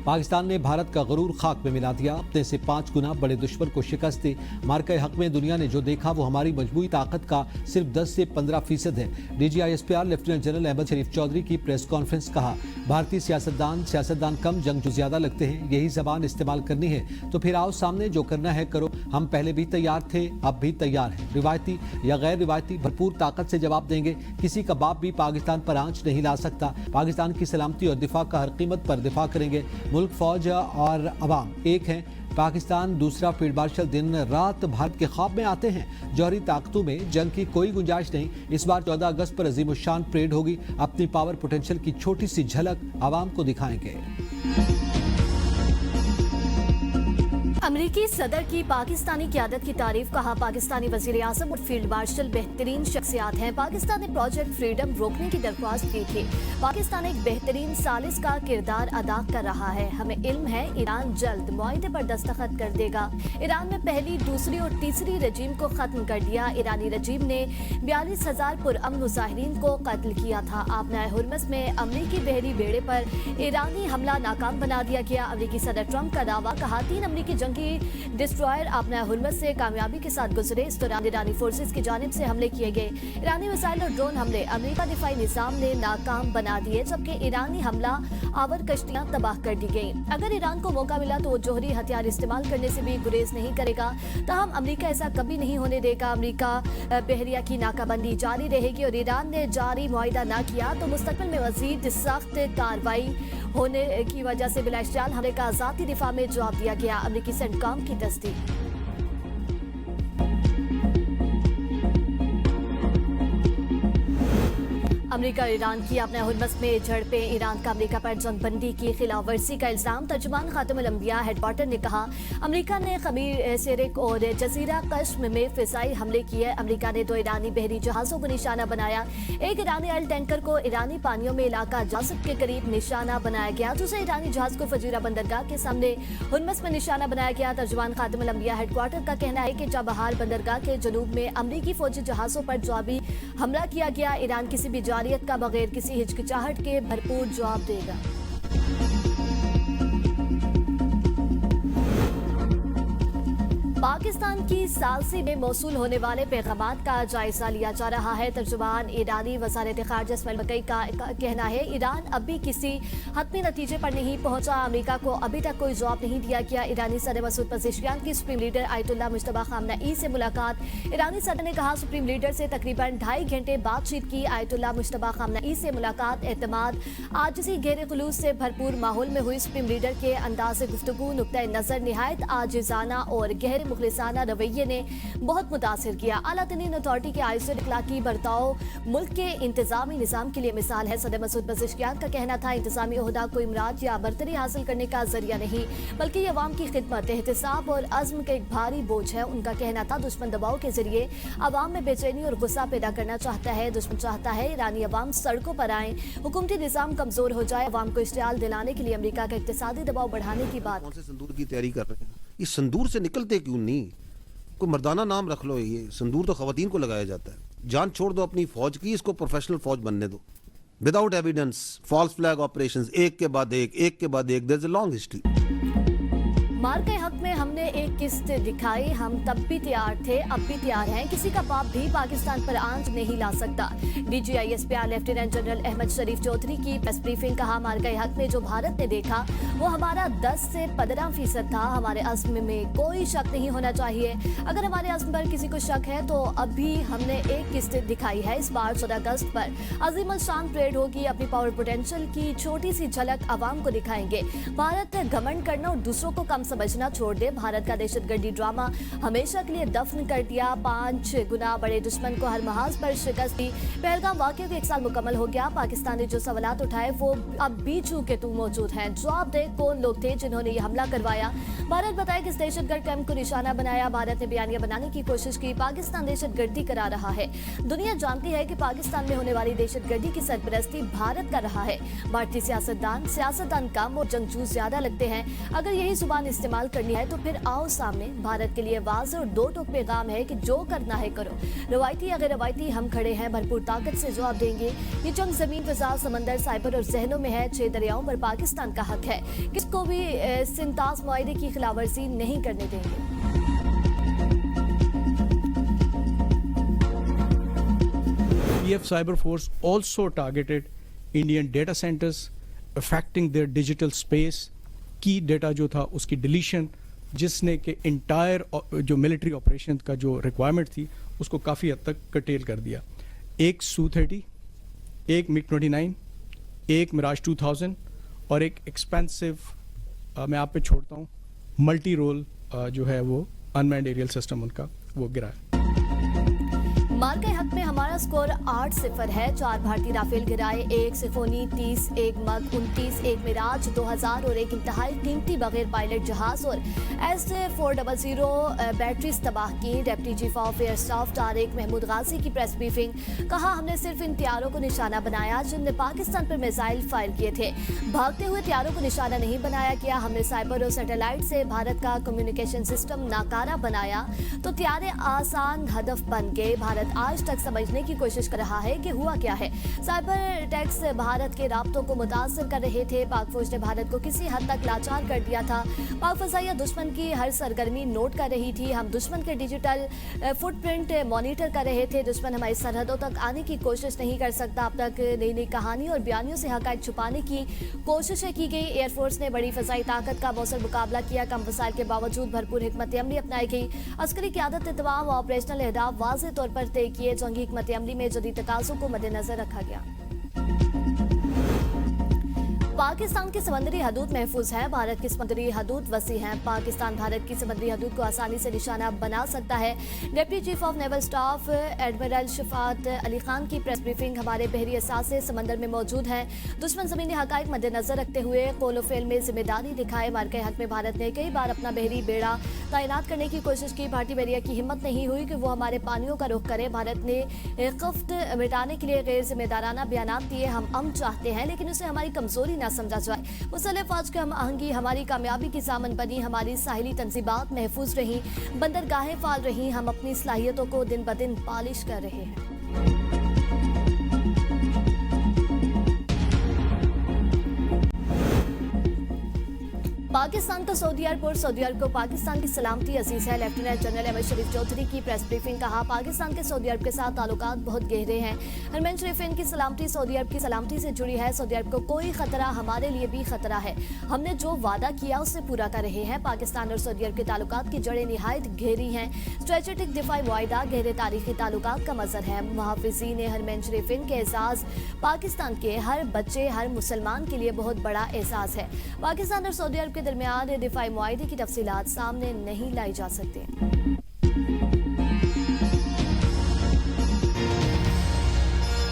पाकिस्तान ने भारत का गरूर खाक में मिला दिया, अपने से 5 गुना बड़े दुश्मन को शिकस्त दी। मार्के हक में दुनिया ने जो देखा वो हमारी मजमूई ताकत का सिर्फ 10 से 15% है। DGISPR लेफ्टिनेंट जनरल अहमद शरीफ चौधरी की प्रेस कॉन्फ्रेंस। कहा, भारतीय सियासतदान कम जंगजू ज्यादा लगते हैं। यही जबान इस्तेमाल करनी है तो फिर आओ सामने, जो करना है करो। हम पहले भी तैयार थे, अब भी तैयार हैं। रिवायती या गैर रिवायती भरपूर ताकत से जवाब देंगे। किसी का बाप भी पाकिस्तान पर आंच नहीं ला सकता। पाकिस्तान की सलामती और दिफा का हर कीमत पर दिफा करेंगे। मुल्क, फौज और अवाम एक हैं। पाकिस्तान दूसरा फील्ड मार्शल दिन रात भारत के ख्वाब में आते हैं। जौहरी ताकतों में जंग की कोई गुंजाइश नहीं। इस बार 14 अगस्त पर अजीमुशान परेड होगी। अपनी पावर पोटेंशियल की छोटी सी झलक आवाम को दिखाएंगे। अमरीकी सदर की पाकिस्तानी क़यादत की तारीफ। कहा, पाकिस्तानी वज़ीर आज़म और फील्ड मार्शल बेहतरीन शख्सियात हैं। पाकिस्तान ने प्रोजेक्ट फ्रीडम रोकने की दरख्वास्त की थी। पाकिस्तान एक बेहतरीन सालिस का किरदार अदा कर रहा है। हमें इल्म है ईरान जल्द मुआहदे पर दस्तखत कर देगा। ईरान में पहली, दूसरी और तीसरी रजीम को खत्म कर दिया। ईरानी रजीम ने 42,000 पुरअमन मुजाहिरीन को कत्ल किया था। आबनाए हुर्मस में अमरीकी बहरी बेड़े पर ईरानी हमला नाकाम बना दिया गया। अमरीकी सदर ट्रंप का दावा। कहा, 3 अमरीकी जंगी डिस्ट्रॉयर आबनाए हुर्मस से कामयाबी के साथ गुजरे। इस दौरान ईरानी फोर्सेस की जानिब से हमले किए गए। ईरानी मिसाइल और ड्रोन हमले अमेरिका दिफाई निजाम ने नाकाम बना दिए, जबकि ईरानी हमला आवर कश्तियां तबाह कर दी गई। अगर ईरान को मौका मिला तो वो जौहरी हथियार इस्तेमाल करने से भी गुरेज नहीं करेगा। ताहम अमेरिका ऐसा कभी नहीं होने देगा। अमेरिका बहरिया की नाकाबंदी जारी रहेगी और ईरान ने जारी मुआहिदा न किया तो मुस्तकबिल में मजीद सख्त कार्रवाई होने की वजह से बिलाइश्तियाल हमले का आजादी दिफा में जवाब दिया गया। अमेरिकी सेंटकॉम की तस्दीक। अमेरिका और ईरान की अपने हुर्मस में झड़पें। ईरान का अमेरिका पर जंगबंदी की खिलाफ वर्जी का इल्जाम। तर्जुमान खातमुल अंबिया हेडक्वार्टर ने कहा, अमेरिका ने खमीर सिरिक और जजीरा कश्म में फिजाई हमले किए। अमेरिका ने 2 ईरानी बहरी जहाजों को निशाना बनाया। एक ईरानी ऑयल टैंकर को ईरानी पानियों में इलाका जासिब के करीब निशाना बनाया गया। दूसरे ईरानी जहाज को फजीरा बंदरगाह के सामने हुर्मस में निशाना बनाया गया। तर्जुमान खातमुल अंबिया हेडक्वार्टर का कहना है कि चाबहार बंदरगाह के जनूब में अमरीकी फौजी जहाजों पर जवाबी हमला किया गया। ईरान किसी भी जारियत का बगैर किसी हिचकिचाहट के भरपूर जवाब देगा। पाकिस्तान की सालसी में मौसूल होने वाले पैगामात का जायजा लिया जा रहा है। तर्जुमान ईरानी वज़ारत ख़ारिजा इस्माइल बक़ई का कहना है, ईरान अभी किसी हतमी नतीजे पर नहीं पहुंचा। अमेरिका को अभी तक कोई जवाब नहीं दिया गया। ईरानी सदर मसूद पज़ेश्कियान की सुप्रीम लीडर आयतुल्लाह मुज्तबा ख़ामनेई से मुलाकात। ईरानी सदर ने कहा, सुप्रीम लीडर से तकरीबन 2.5 घंटे बातचीत की। आयतुल्लाह मुज्तबा ख़ामनेई से मुलाकात एतमाद, आजिज़ी, गहरे खुलूस से भरपूर माहौल में हुई। सुप्रीम लीडर के अंदाज़ गुफ्तगू, नुक्ता नज़र निहायत आजिज़ाना और गहरे मुखलिसाना रवैये ने बहुत मुतासिर किया। आला तरीन अथॉरिटी के आइज़र इखलाकी बर्ताव मुल्क के इंतजामी निज़ाम के लिए मिसाल है। सदर मसूद पज़ेश्कियान का कहना था, इंतजामी ओहदा कोई इमरात या बरतरी हासिल करने का जरिया नहीं, बल्कि ये अवाम की खिदमत, एहतिसाब और अज़्म का एक भारी बोझ है। उनका कहना था, दुश्मन दबाव के जरिए अवाम में बेचैनी और गुस्सा पैदा करना चाहता है। दुश्मन चाहता है ईरानी अवाम सड़कों पर आए, हुकूमती निज़ाम कमजोर हो जाए। अवाम को इश्तियाल दिलाने के लिए अमेरिका का इक़्तिसादी दबाव बढ़ाने की बात। कौन से संदूर की तैयारी कर रहे हैं? इस संदूर से निकलते क्यों नहीं? कोई मर्दाना नाम रख लो। ये संदूर तो खवातीन को लगाया जाता है। जान छोड़ दो अपनी फौज की, इसको प्रोफेशनल फौज बनने दो। Without evidence false flag operations एक के बाद एक, there is a long history. मार्के हक में हमने एक किस्त दिखाई। हम तब भी तैयार थे, अब भी तैयार हैं। किसी का बाप भी पाकिस्तान पर आंच नहीं ला सकता। DGISPR लेफ्टिनेंट जनरल अहमद शरीफ चौधरी की प्रेस ब्रीफिंग। कहा, मार्के हक में जो भारत ने देखा वो हमारा 10 से 15% था। हमारे अज़्म में कोई शक नहीं होना चाहिए। अगर हमारे अज़्म पर किसी को शक है तो अभी हमने एक किस्त दिखाई है। इस बार 14 अगस्त पर अजीम शान परेड होगी। अपनी पावर पोटेंशियल की छोटी सी झलक आवाम को दिखाएंगे। भारत घमंड करना और दूसरों को कम समझना छोड़ दे। भारत का दहशतगर्दी ड्रामा हमेशा के लिए दफन कर दिया। 5 गुना बड़े दुश्मन को हर महाज पर शिकस्त दी। पहलगाम वाक़े को 1 साल मुकम्मल हो गया। पाकिस्तान ने जो सवालात उठाए वो अब भी चूके तू मौजूद हैं। जवाब दे कौन लोग थे जिन्होंने ये हमला करवाया। भारत बताया कि इस दहशतगर्द कैंप को निशाना बनाया। भारत ने बयानिया बनाने की कोशिश की। पाकिस्तान दहशतगर्दी करा रहा है। दुनिया जानती है कि पाकिस्तान में होने वाली दहशतगर्दी की सरपरस्ती भारत कर रहा है। भारतीय सियासतदान कम और जंगजू ज्यादा लगते हैं। अगर यही जुबान इस्तेमाल करनी है तो फिर आओ सामने। भारत के लिए वाज़ेह और दो टोक पैगाम है कि जो करना है करो, रवायती या गैर रवायती हम खड़े हैं, भरपूर ताकत से जवाब देंगे। ये जंग जमीन, फिजा, समंदर, साइबर और जहनों में है। 6 दरियाओं पर पाकिस्तान का हक है, किसको भी सिंतास मुआहदे की खिलाफवर्जी नहीं करने देंगे। PF Cyber Force also targeted Indian data centers, affecting their digital space. की डेटा जो था उसकी डिलीशन, जिसने कि इंटायर जो मिलिट्री ऑपरेशन का जो रिक्वायरमेंट थी उसको काफ़ी हद तक कटेल कर दिया। एक Su-30, एक MiG-29, एक मिराज 2000 और एक एक्सपेंसिव मैं आप पे छोड़ता हूँ मल्टी रोल जो है वो अनमैन्ड एरियल सिस्टम उनका वो गिरा है। मार्के हक में हमारा स्कोर 8-0 है। 4 भारतीय राफेल गिराए, 1 सिफोनी 30, 1 मग 29, 1 मिराज 2000 और एक इंतहाई कीमती बगैर पायलट जहाज और S-400 बैटरीज तबाह की। Deputy chief of air staff Tariq Mahmood Ghazi की प्रेस ब्रीफिंग, कहा हमने सिर्फ इन त्यारों को निशाना बनाया जिनने पाकिस्तान पर मिसाइल फायर किए थे, भागते हुए त्यारों को निशाना नहीं बनाया गया। हमने साइबर और सैटेलाइट से भारत का कम्युनिकेशन सिस्टम नाकारा बनाया तो त्यारे आसान हदफ बन गए। भारत आज तक समझने की कोशिश कर रहा है कि हुआ क्या है। साइबर अटैक्स भारत के राब्तों को मुतासर कर रहे थे। पाक फौज ने भारत को किसी हद तक लाचार कर दिया था। पाक फज़ाइया दुश्मन की हर सरगर्मी नोट कर रही थी। हम दुश्मन के डिजिटल फुटप्रिंट मॉनिटर कर रहे थे। दुश्मन हमारी सरहदों तक आने की कोशिश नहीं कर सकता। अब तक नई नई कहानी और बयानियों से हक़ाइक़ छुपाने की कोशिशें की गई। एयरफोर्स ने बड़ी फ़ज़ाई ताकत का मौसर मुकाबला किया। कम वसाइल के बावजूद भरपूर हिकमत अमली अपनाई गई। अस्करी क़यादत, तमाम ऑपरेशनल अहदाफ वाज़ेह तौर पर तय किए। जंगी हिकमत अमली में जदीद तकाज़ों को मद्देनजर रखा गया। पाकिस्तान की समुद्री हदूद महफूज है। भारत की समुद्री हदूद वसी है। पाकिस्तान भारत की समुद्री हदूद को आसानी से निशाना बना सकता है। Deputy chief of naval staff admiral Shafat Ali Khan की प्रेस ब्रीफिंग, हमारे बहरी असासे समंदर में मौजूद हैं। दुश्मन ज़मीनी हक़ाइक़ मद्देनजर रखते हुए कौल फ़ेल में जिम्मेदारी दिखाए। मार्के हक में भारत ने कई बार अपना बहरी बेड़ा तैनात करने की कोशिश की। भारतीय बहरिया की हिम्मत नहीं हुई कि वो हमारे पानियों का रुख करे। भारत ने खफ्त मिटाने के लिए गैर जिम्मेदाराना बयानात दिए। हम अमन चाहते हैं लेकिन उसे हमारी कमजोरी ना समझा जाए। मुसल्लह फौज की हम आहंगी हमारी कामयाबी की सामन बनी। हमारी साहिली तंजीबात महफूज रही, बंदरगाहें फाल रही। हम अपनी सलाहियतों को दिन ब दिन पॉलिश कर रहे हैं। पाकिस्तान का सऊदी अरब और सऊदी अरब को पाकिस्तान की सलामती अजीज है। लेफ्टिनेंट जनरल अहमद शरीफ चौधरी की प्रेस ब्रीफिंग, कहा पाकिस्तान के सऊदी अरब के साथ ताल्लुकात बहुत गहरे हैं। हरमैन शरीफीन की सलामती सऊदी अरब की सलामती से जुड़ी है। सऊदी अरब को कोई खतरा, हमारे लिए भी खतरा है। हमने जो वादा किया उसे पूरा कर रहे हैं। पाकिस्तान और सऊदी अरब के ताल्लुकात की जड़ें निहायत गहरी हैं। स्ट्रेटेजिक दिफाई मुआहिदा गहरे तारीखी ताल्लुकात का मज़हर है। मुहाफ़िज़ीन हरमैन शरीफीन के एजाज़ पाकिस्तान के हर बच्चे, हर मुसलमान के लिए बहुत बड़ा एहसास है। पाकिस्तान और सऊदी अरब के दरमियान दिफाई मुआहिदे की तफसीलात सामने नहीं लाई जा सकती।